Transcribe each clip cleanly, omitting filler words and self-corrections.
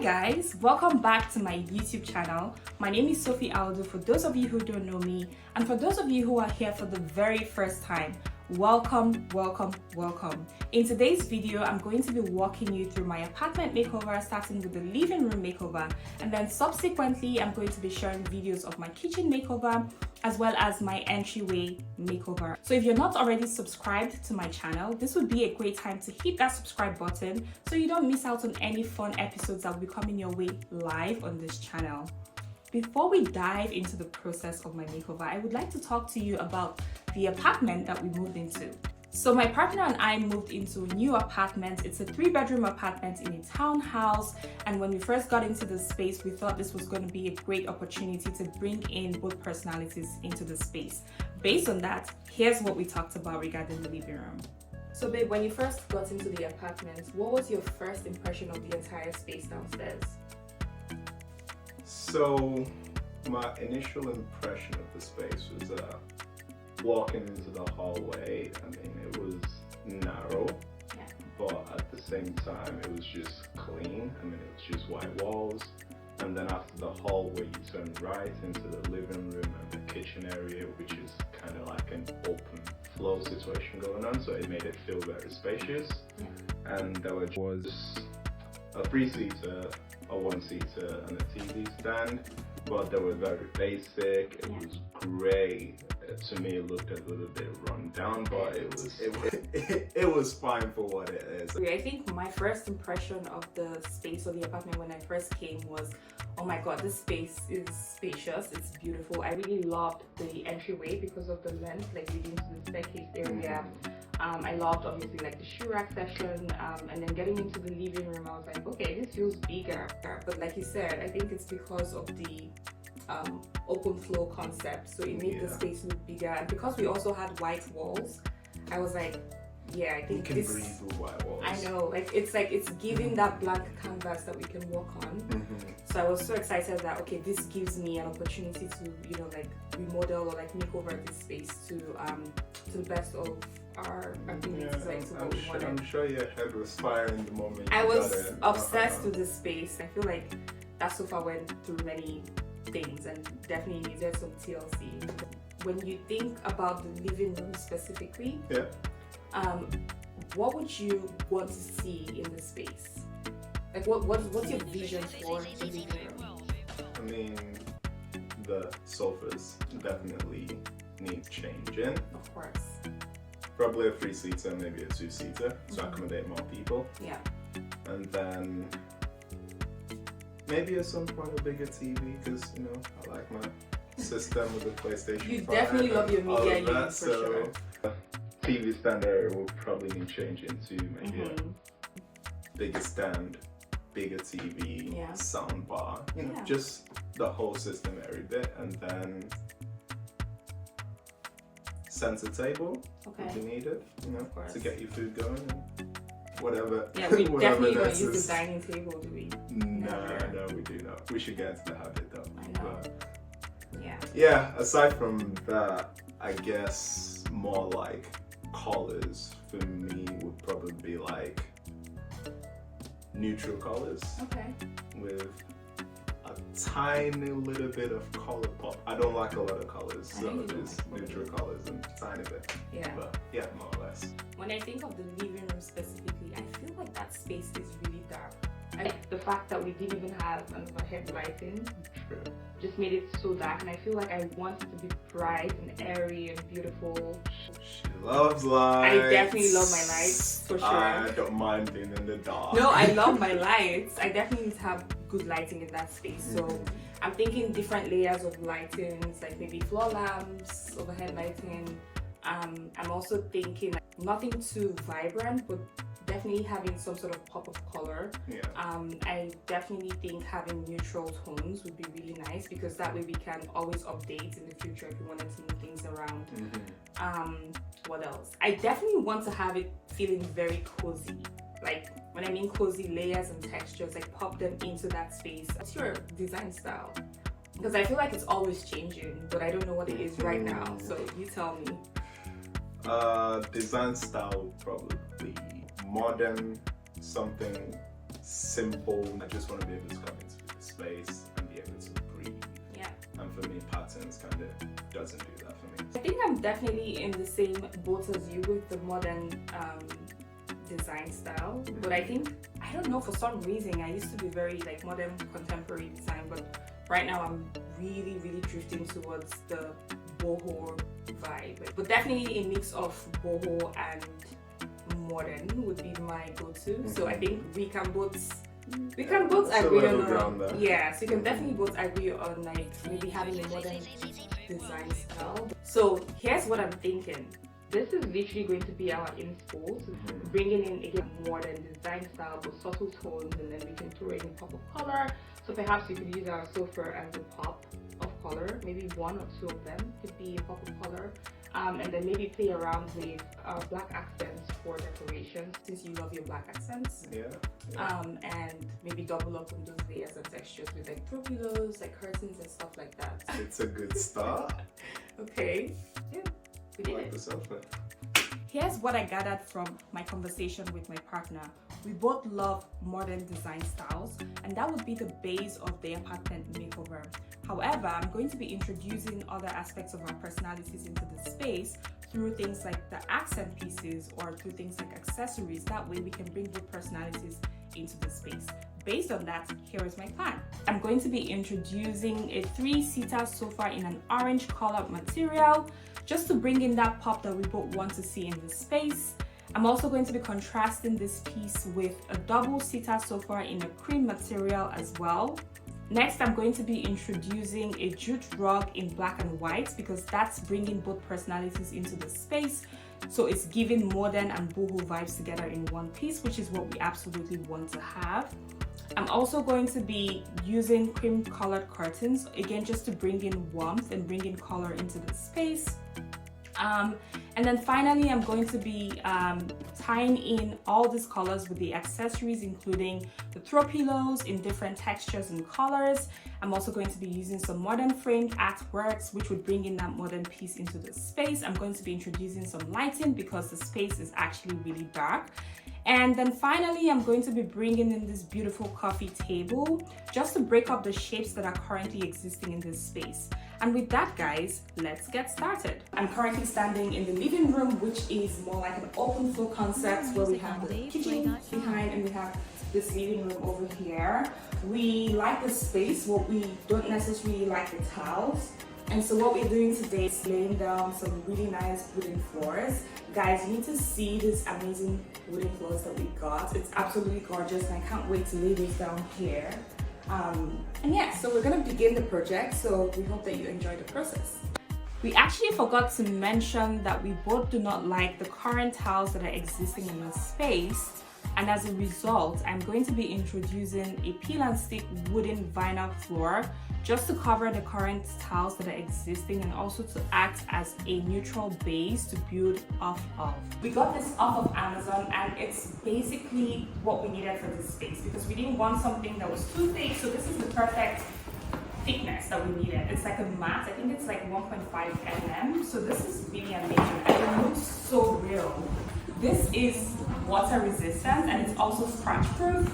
guys, welcome back to my YouTube channel. My name is Sophie Aldo for those of you who don't know me, and for those of you who are here for the very first time, welcome. In today's video, I'm going to be walking you through my apartment makeover, starting with the living room makeover, and then subsequently I'm going to be sharing videos of my kitchen makeover as well as my entryway makeover. So if you're not already subscribed to my channel, this would be a great time to hit that subscribe button so you don't miss out on any fun episodes that will be coming your way live on this channel. Before we dive into the process of my makeover, I would like to talk to you about the apartment that we moved into. So my partner and I moved into a new apartment. It's a 3-bedroom apartment in a townhouse, and when we first got into the space, we thought this was going to be a great opportunity to bring in both personalities into the space. Based on that, here's what we talked about regarding the living room. So babe, when you first got into the apartment, what was your first impression of the entire space downstairs? So my initial impression of the space was walking into the hallway. I mean, it was narrow, but at the same time it was just clean. I mean, it was just white walls, and then after the hallway you turn right into the living room and the kitchen area, which is kind of like an open flow situation going on, so it made it feel very spacious. And there was a 3-seater, a 1-seater, and a TV stand, but they were very basic. It was grey. To me, it looked a little bit run down, but it was fine for what it is. I think my first impression of the space or the apartment when I first came was, oh my god, this space is spacious, it's beautiful. I really loved the entryway because of the length, like leading to the staircase area. I loved obviously like the shoe rack section, and then getting into the living room, I was like, okay, this feels bigger. But like you said, I think it's because of the open flow concept, so it made the space look bigger, and because we also had white walls, I was like, yeah, I think you can breathe through white walls. I know, it's giving that blank canvas that we can work on. So I was so excited that okay, this gives me an opportunity to like remodel or like make over this space to the best of our abilities. I'm sure your head was firing the moment I was obsessed with this space. I feel like that sofa went through many things and definitely needed some TLC. When you think about the living room specifically, what would you want to see in the space? Like what's your vision for the living room? I mean, the sofas definitely need changing. Of course. Probably a 3-seater, maybe a 2-seater to accommodate more people. Yeah. And then maybe at some point a bigger TV, because I like my system with the PlayStation 5. You definitely love your media use for sure. TV stand area will probably need changing to maybe a bigger stand, bigger TV, sound bar, just the whole system every bit, and then center table would be needed, to get your food going and whatever. Yeah, we definitely don't use the dining table, do we? No, we do not. We should get into the habit though. I know. But, yeah, aside from that, I guess more like colors for me would probably be like neutral colors. Okay. With a tiny little bit of color pop. I don't like a lot of colors, so just neutral colors and a tiny bit. Yeah. But yeah, more or less. When I think of the living room specifically, I feel like that space is really dark. Like the fact that we didn't even have an overhead lighting just made it so dark, and I feel like I want it to be bright and airy and beautiful. She loves lights. I definitely love my lights, for sure. I don't mind being in the dark. No, I love my lights. I definitely need to have good lighting in that space. So I'm thinking different layers of lightings, like maybe floor lamps, overhead lighting. I'm also thinking nothing too vibrant, but definitely having some sort of pop of color. I definitely think having neutral tones would be really nice, because that way we can always update in the future if we wanted to move things around. What else? I definitely want to have it feeling very cozy. Like when I mean cozy, layers and textures, like pop them into that space. What's your design style? Because I feel like it's always changing, but I don't know what it is right now, so you tell me. Design style probably modern, something simple. I just want to be able to come into the space and be able to breathe. Yeah. And for me, patterns kind of doesn't do that for me. I think I'm definitely in the same boat as you with the modern design style, but I think, I don't know, for some reason I used to be very like modern contemporary design, but right now I'm really drifting towards the boho vibe. But definitely a mix of boho and modern would be my go-to. So I think we can both agree on so you can definitely both agree on like maybe having a modern design style. So here's what I'm thinking. This is literally going to be our inspo, bringing in again modern design style but subtle tones, and then we can throw in a pop of color. So perhaps you could use our sofa as a pop of color, maybe one or two of them could be a pop of color, and then maybe play around with black accents for decorations, since you love your black accents. And maybe double up on those layers and textures with like throw pillows, like curtains and stuff like that. It's a good start. Okay. Yeah. We did it. Here's what I gathered from my conversation with my partner. We both love modern design styles, and that would be the base of the apartment makeover. However, I'm going to be introducing other aspects of our personalities into the space through things like the accent pieces or through things like accessories. That way we can bring both personalities into the space. Based on that, here is my plan. I'm going to be introducing a 3-seater sofa in an orange color material, just to bring in that pop that we both want to see in the space. I'm also going to be contrasting this piece with a double-seater sofa in a cream material as well. Next, I'm going to be introducing a jute rug in black and white because that's bringing both personalities into the space. So it's giving modern and boho vibes together in one piece, which is what we absolutely want to have. I'm also going to be using cream colored curtains, again, just to bring in warmth and bring in color into the space. And then finally, I'm going to be tying in all these colors with the accessories, including the throw pillows in different textures and colors. I'm also going to be using some modern framed artworks, which would bring in that modern piece into the space. I'm going to be introducing some lighting because the space is actually really dark. And then finally, I'm going to be bringing in this beautiful coffee table just to break up the shapes that are currently existing in this space. And with that, guys, let's get started. I'm currently standing in the living room, which is more like an open floor concept where we have the kitchen behind and we have this living room over here. We like the space, but we don't necessarily like the tiles. And so what we're doing today is laying down some really nice wooden floors. Guys, you need to see this amazing wooden floors that we got. It's absolutely gorgeous and I can't wait to lay these down here. And yeah, so we're gonna begin the project, so we hope that you enjoy the process. We actually forgot to mention that we both do not like the current tiles that are existing in the space. And as a result, I'm going to be introducing a peel and stick wooden vinyl floor just to cover the current tiles that are existing and also to act as a neutral base to build off of. We got this off of Amazon and it's basically what we needed for this space because we didn't want something that was too thick, so this is the perfect thickness that we needed. It's like a matte, I think it's like 1.5 mm, so this is really amazing and it looks so real. This is water resistant and it's also scratch proof.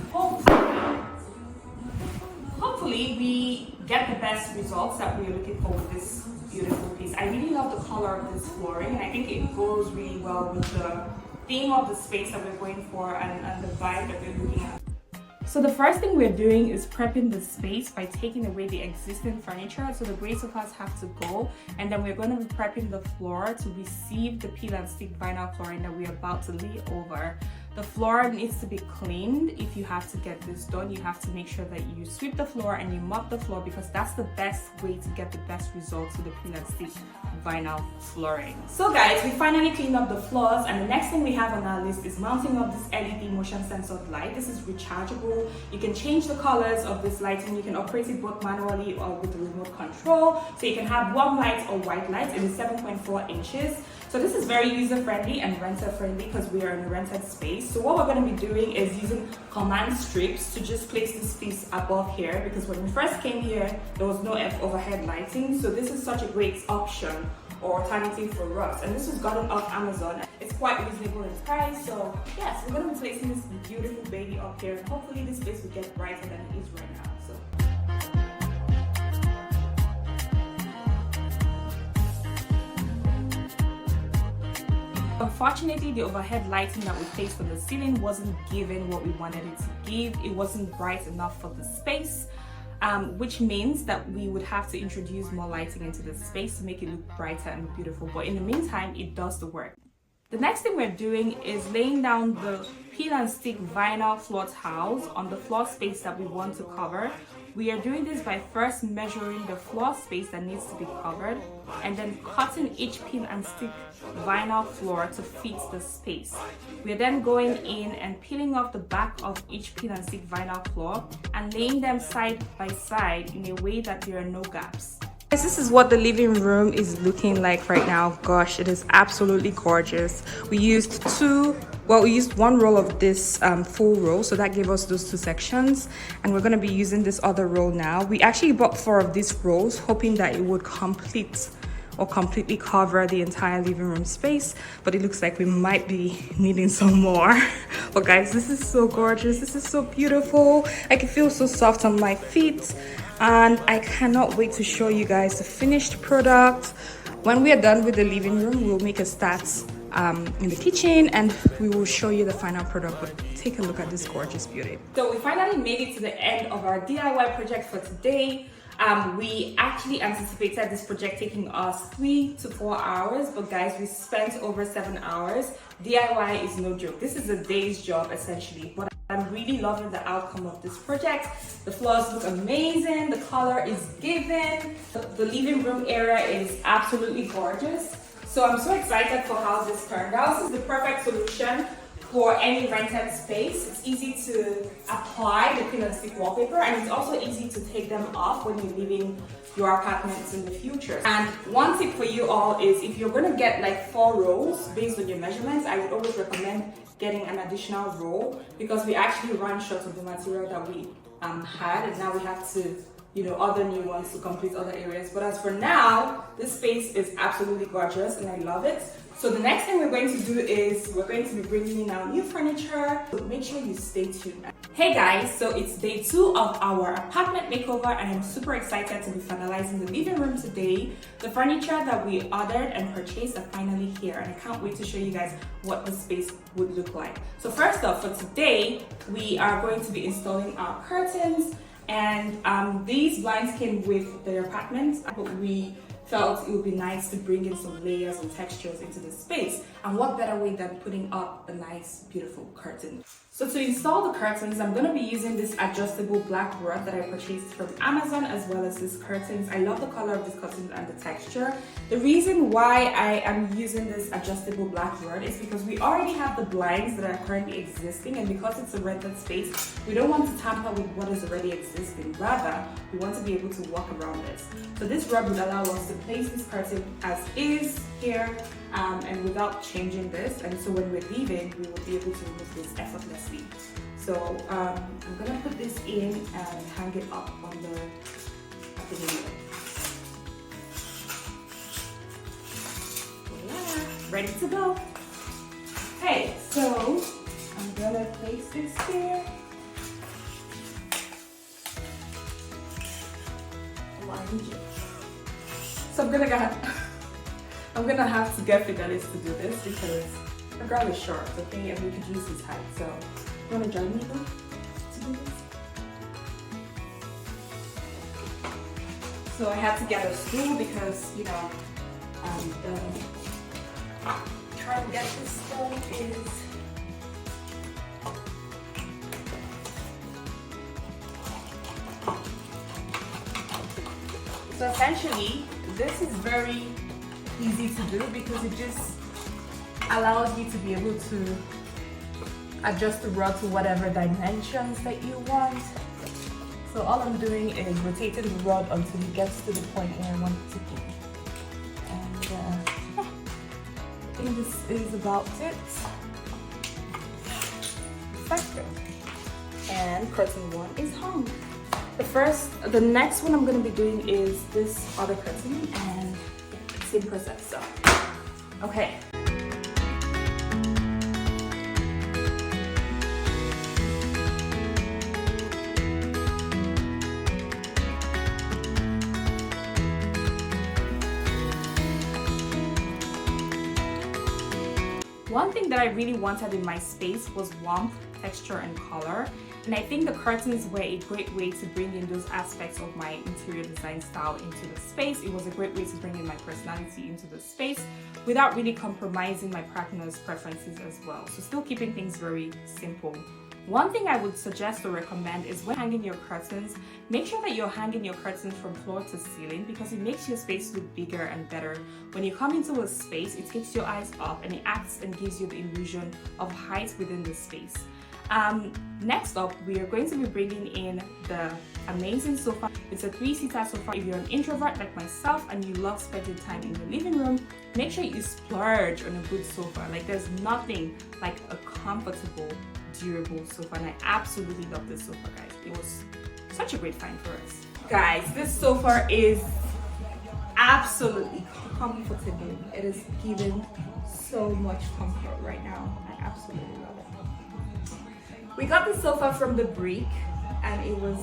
Hopefully we get the best results that we're looking for with this beautiful piece. I really love the color of this flooring and I think it goes really well with the theme of the space that we're going for and the vibe that we're looking at. So the first thing we're doing is prepping the space by taking away the existing furniture, so the gray sofas have to go, and then we're going to be prepping the floor to receive the peel and stick vinyl flooring that we're about to lay over. The floor needs to be cleaned. If you have to get this done, you have to make sure that you sweep the floor and you mop the floor because that's the best way to get the best results with the peel and stick vinyl flooring. So guys, we finally cleaned up the floors and the next thing we have on our list is mounting up this LED motion sensor light. This is rechargeable. You can change the colors of this lighting. You can operate it both manually or with the remote control. So you can have warm lights or white lights. It is 7.4 inches. So this is very user-friendly and renter-friendly because we are in a rented space. So what we're going to be doing is using command strips to just place this piece above here because when we first came here, there was no overhead lighting. So this is such a great option or alternative for rugs. And this was gotten off Amazon. It's quite reasonable in price. So yes, we're gonna be placing this beautiful baby up here, and hopefully this space will get brighter than it is right now. So. Unfortunately, the overhead lighting that we placed on the ceiling wasn't giving what we wanted it to give. It wasn't bright enough for the space, which means that we would have to introduce more lighting into the space to make it look brighter and beautiful. But in the meantime, it does the work. The next thing we're doing is laying down the peel and stick vinyl floor tiles on the floor space that we want to cover. We are doing this by first measuring the floor space that needs to be covered and then cutting each peel and stick vinyl floor to fit the space. We are then going in and peeling off the back of each peel and stick vinyl floor and laying them side by side in a way that there are no gaps. This is what the living room is looking like right now. Gosh, it is absolutely gorgeous. We used one roll of this full roll, so that gave us those two sections, and we're going to be using this other roll now. We actually bought 4 of these rolls, hoping that it would completely cover the entire living room space, but it looks like we might be needing some more. But guys, this is so gorgeous. This is so beautiful. I can feel so soft on my feet, and I cannot wait to show you guys the finished product. When we are done with the living room, we'll make a start in the kitchen and we will show you the final product. But take a look at this gorgeous beauty. So we finally made it to the end of our DIY project for today. We actually anticipated this project taking us 3 to 4 hours, but guys, we spent over 7 hours. DIY is no joke. This is a day's job essentially, but I'm really loving the outcome of this project. The floors look amazing, the color is given, the living room area is absolutely gorgeous. So I'm so excited for how this turned out. This is the perfect solution for any rented space. It's easy to apply the peel and stick wallpaper, and it's also easy to take them off when you're leaving your apartments in the future. And one tip for you all is, if you're gonna get like 4 rolls based on your measurements, I would always recommend getting an additional roll, because we actually ran short of the material that we had, and now we have to, other new ones to complete other areas. But as for now, this space is absolutely gorgeous and I love it. So the next thing we're going to do is we're going to be bringing in our new furniture. So make sure you stay tuned. Hey guys, so it's day 2 of our apartment makeover and I'm super excited to be finalizing the living room today. The furniture that we ordered and purchased are finally here, and I can't wait to show you guys what the space would look like. So first off, for today, we are going to be installing our curtains, and these blinds came with the apartment, but we felt it would be nice to bring in some layers and textures into the space. And what better way than putting up a nice, beautiful curtain. So to install the curtains, I'm gonna be using this adjustable black rod that I purchased from Amazon, as well as these curtains. I love the color of this curtain and the texture. The reason why I am using this adjustable black rod is because we already have the blinds that are currently existing, and because it's a rented space, we don't want to tamper with what is already existing. Rather, we want to be able to walk around this. So this rod would allow us to place this curtain as is here, and without changing this, and so when we're leaving, we will be able to remove this effortlessly. So I'm gonna put this in and hang it up on the window. Voila, ready to go. Hey, so I'm gonna place this here. So I'm gonna have to get Fidelis to do this because the girl is short, okay, and we could use his height. So you wanna join me though to do this? So I had to get a stool because trying to get this stone is so essentially this is very easy to do because it just allows you to be able to adjust the rod to whatever dimensions that you want. So all I'm doing is rotating the rod until it gets to the point where I want it to be. And I think this is about it. Perfect. And curtain 1 is hung. The next one I'm going to be doing is this other curtain, and same process. So, okay. One thing that I really wanted in my space was warmth, texture, and color. And I think the curtains were a great way to bring in those aspects of my interior design style into the space. It was a great way to bring in my personality into the space without really compromising my partner's preferences as well. So still keeping things very simple. One thing I would suggest or recommend is when hanging your curtains, make sure that you're hanging your curtains from floor to ceiling because it makes your space look bigger and better. When you come into a space, it takes your eyes up and it acts and gives you the illusion of height within the space. Next up, we are going to be bringing in the amazing sofa. It's a 3-seater sofa. If you're an introvert like myself and you love spending time in the living room, make sure you splurge on a good sofa. Like there's nothing like a comfortable, durable sofa, and I absolutely love this sofa, guys. It was such a great find for us. Guys, this sofa is absolutely comfortable. It is giving so much comfort right now. I absolutely love it. We got the sofa from the Brick and it was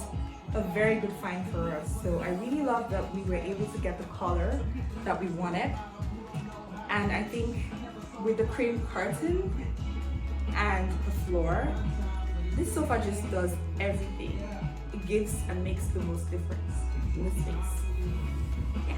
a very good find for us. So I really love that we were able to get the color that we wanted. And I think with the cream curtain and the floor, this sofa just does everything. It gives and makes the most difference in the space. Yeah,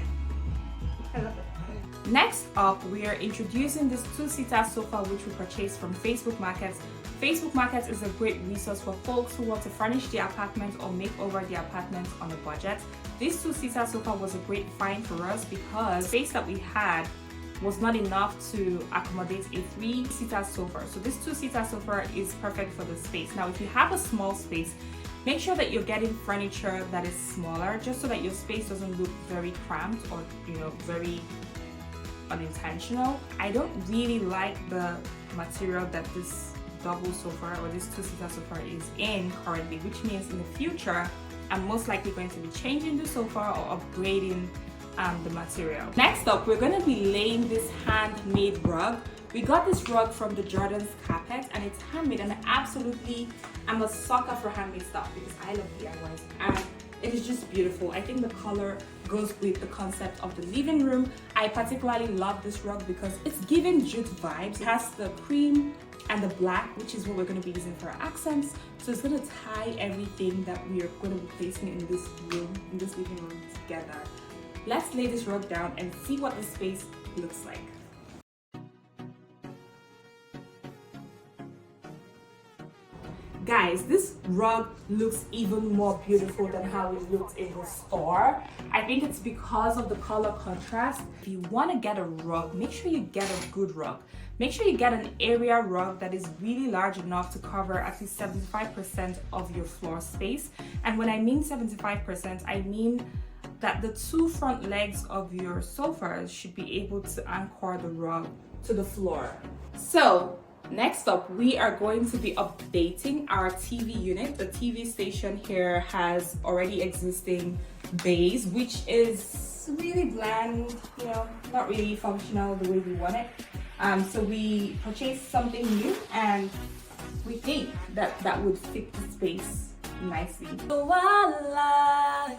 I love it. Next up, we are introducing this 2-seater sofa which we purchased from Facebook Markets. Facebook Markets is a great resource for folks who want to furnish their apartment or make over their apartment on a budget. This 2-seater sofa was a great find for us because the space that we had was not enough to accommodate a 3-seater sofa. So this 2-seater sofa is perfect for the space. Now, if you have a small space, make sure that you're getting furniture that is smaller, just so that your space doesn't look very cramped or, very unintentional. I don't really like the material that this double sofa or this 2-seater sofa is in currently, which means in the future, I'm most likely going to be changing the sofa or upgrading the material. Next up, we're going to be laying this handmade rug. We got this rug from the Jordan's Carpet and it's handmade, and I'm a sucker for handmade stuff because I love DIYs and it is just beautiful. I think the color goes with the concept of the living room. I particularly love this rug because it's giving jute vibes. It has the cream and the black, which is what we're going to be using for our accents. So it's going to tie everything that we are going to be placing in this room, in this living room together. Let's lay this rug down and see what the space looks like. Guys, this rug looks even more beautiful than how it looked in the store. I think it's because of the color contrast. If you want to get a rug, make sure you get a good rug. Make sure you get an area rug that is really large enough to cover at least 75% of your floor space. And when I mean 75%, I mean that the 2 front legs of your sofas should be able to anchor the rug to the floor. So next up, we are going to be updating our TV unit. The TV station here has already existing bays, which is really bland, not really functional the way we want it. So we purchased something new and we think that would fit the space nicely. So voila!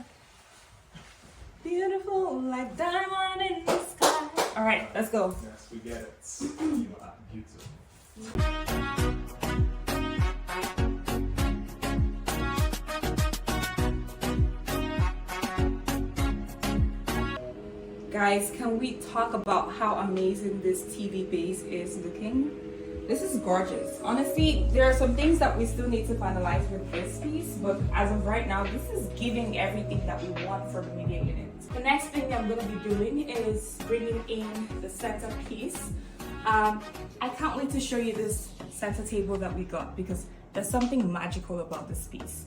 Beautiful like diamond in the sky. All right, let's go. Yes, we get it. You are beautiful. Guys, can we talk about how amazing this TV base is looking? This is gorgeous. Honestly, there are some things that we still need to finalize with this piece, but as of right now, this is giving everything that we want from the media unit. The next thing I'm going to be doing is bringing in the centerpiece. I can't wait to show you this center table that we got because there's something magical about this piece.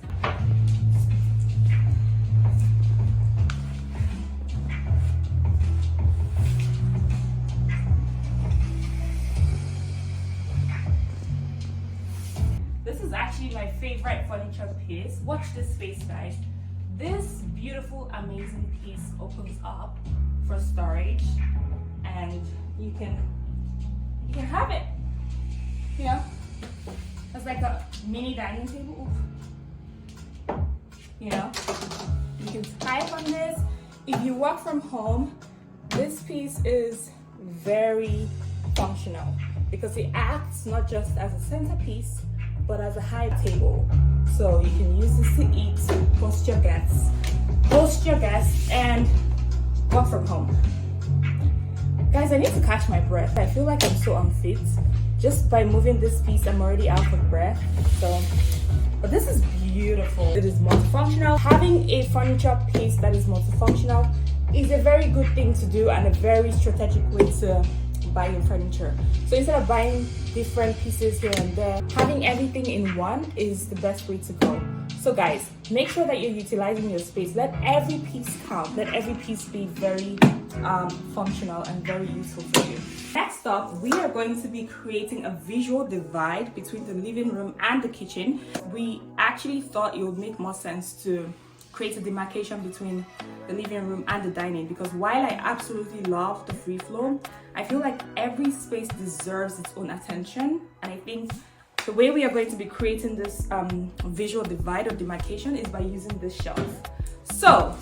This is actually my favorite furniture piece. Watch this space, guys. This beautiful, amazing piece opens up for storage. and you can have it. You know, it's like a mini dining table. Oof. You know, you can type on this. If you work from home, this piece is very functional because it acts not just as a centerpiece but as a high table. So you can use this to eat, host your guests, and work from home. Guys, I need to catch my breath. I feel like I'm so unfit. Just by moving this piece, I'm already out of breath. So, but this is beautiful. It is multifunctional. Having a furniture piece that is multifunctional is a very good thing to do and a very strategic way to buy your furniture. So instead of buying different pieces here and there, having everything in one is the best way to go. So guys, make sure that you're utilizing your space. Let every piece count. Let every piece be very functional and very useful for you. Next up, we are going to be creating a visual divide between the living room and the kitchen. We actually thought it would make more sense to create a demarcation between the living room and the dining, because while I absolutely love the free flow, I feel like every space deserves its own attention. And I think the way we are going to be creating this visual divide or demarcation is by using this shelf. So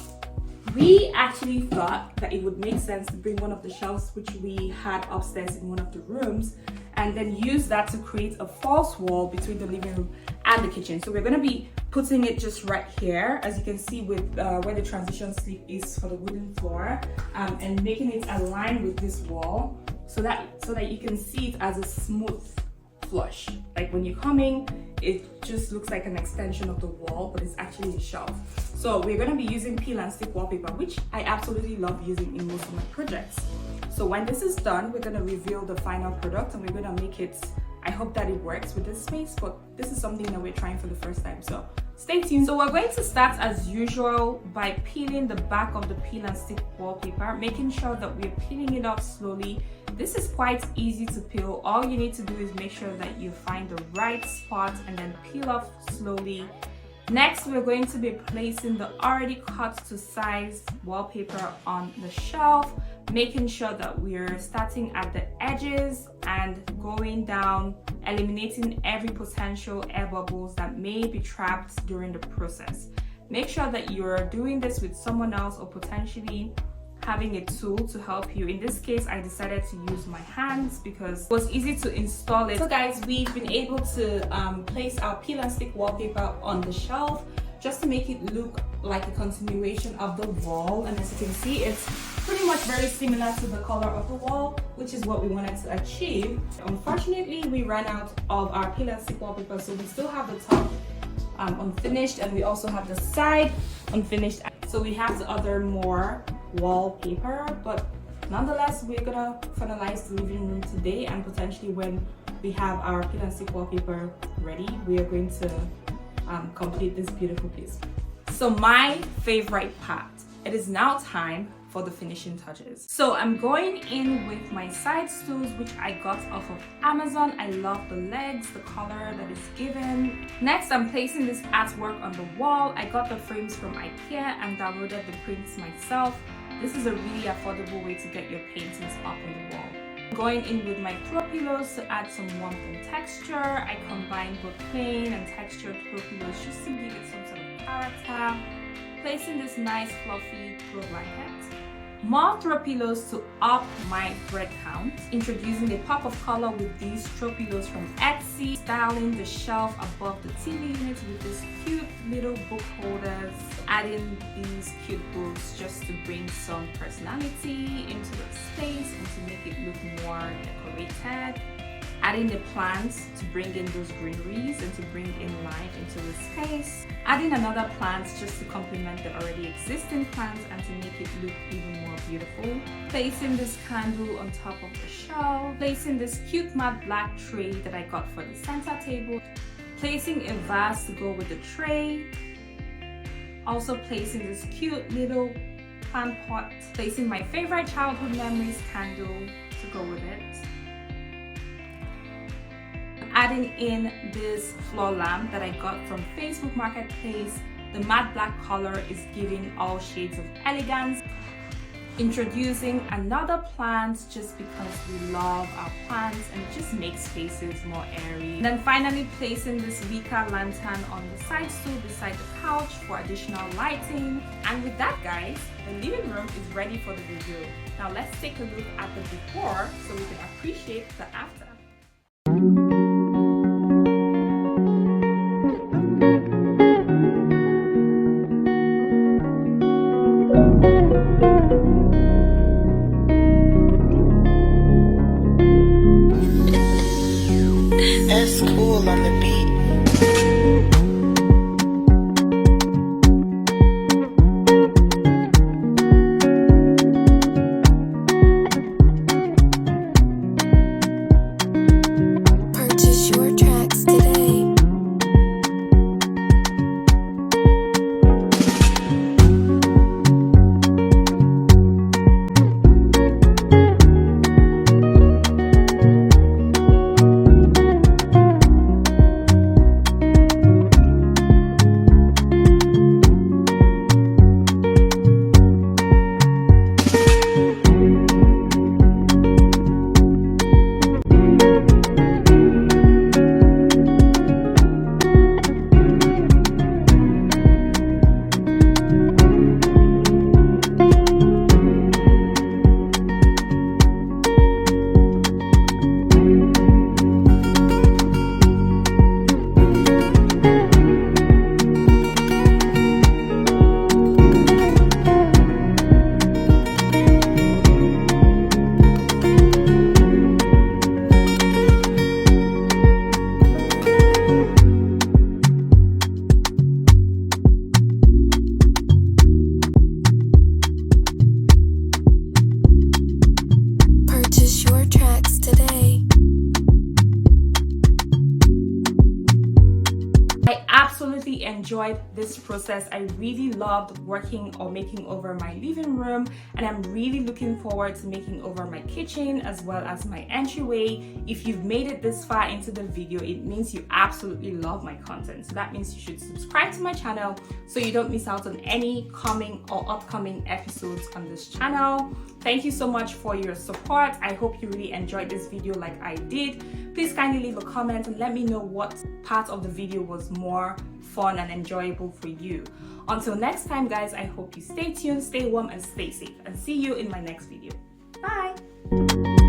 we actually thought that it would make sense to bring one of the shelves which we had upstairs in one of the rooms and then use that to create a false wall between the living room and the kitchen. So we're going to be putting it just right here, as you can see, with where the transition slip is for the wooden floor, and making it align with this wall so that you can see it as a smooth flush. Like when you're coming, it just looks like an extension of the wall, but it's actually a shelf. So we're going to be using peel and stick wallpaper, which I absolutely love using in most of my projects. So when this is done, we're going to reveal the final product and we're going to make it, I hope that it works with this space, but this is something that we're trying for the first time, so stay tuned. So we're going to start as usual by peeling the back of the peel and stick wallpaper, making sure that we're peeling it off slowly. This is quite easy to peel. All you need to do is make sure that you find the right spot and then peel off slowly. Next, we're going to be placing the already cut to size wallpaper on the shelf, making sure that we're starting at the edges and going down, eliminating every potential air bubbles that may be trapped during the process. Make sure that you're doing this with someone else or potentially having a tool to help you. In this case, I decided to use my hands because it was easy to install it. So guys, we've been able to place our peel and stick wallpaper on the shelf just to make it look like a continuation of the wall. And as you can see, it's pretty much very similar to the color of the wall, which is what we wanted to achieve. Unfortunately, we ran out of our peel and stick wallpaper, so we still have the top unfinished and we also have the side unfinished. So we have to order more wallpaper, but nonetheless, we're gonna finalize the living room today, and potentially when we have our peel and stick wallpaper ready, we are going to complete this beautiful piece. So my favorite part, it is now time for the finishing touches. So I'm going in with my side stools, which I got off of Amazon. I love the legs, the color that is given. Next, I'm placing this artwork on the wall. I got the frames from IKEA and downloaded the prints myself. This is a really affordable way to get your paintings up on the wall. Going in with my throw pillows to add some warmth and texture. I combined both plain and textured throw pillows just to give it some sort of character. Placing this nice fluffy throw blanket. More throw pillows to up my thread count. Introducing a pop of color with these throw pillows from Etsy. Styling the shelf above the TV unit with these cute little book holders. Adding these cute books just to bring some personality into the space and to make it look more decorated. Adding the plants to bring in those greeneries and to bring in life into the space. Adding another plant just to complement the already existing plants and to make it look even more beautiful. Placing this candle on top of the shelf. Placing this cute matte black tray that I got for the center table. Placing a vase to go with the tray. Also placing this cute little plant pot. Placing my favorite childhood memories candle to go with it. Adding in this floor lamp that I got from Facebook Marketplace. The matte black color is giving all shades of elegance. introducing another plant just because we love our plants and it just makes spaces more airy. And then finally placing this Vika lantern on the side stool beside the couch for additional lighting. And with that, guys, the living room is ready for the review. Now let's take a look at the before so we can appreciate the after. That's cool on the beat. Purchase your tracks today. I absolutely enjoyed this process. I really loved working or making over my living room, and I'm really looking forward to making over my kitchen as well as my entryway. If you've made it this far into the video, it means you absolutely love my content. So that means you should subscribe to my channel so you don't miss out on any coming or upcoming episodes on this channel. Thank you so much for your support. I hope you really enjoyed this video like I did. Please kindly leave a comment and let me know what part of the video was more fun and enjoyable for you. Until next time, guys, I hope you stay tuned, stay warm, and stay safe. And see you in my next video. Bye!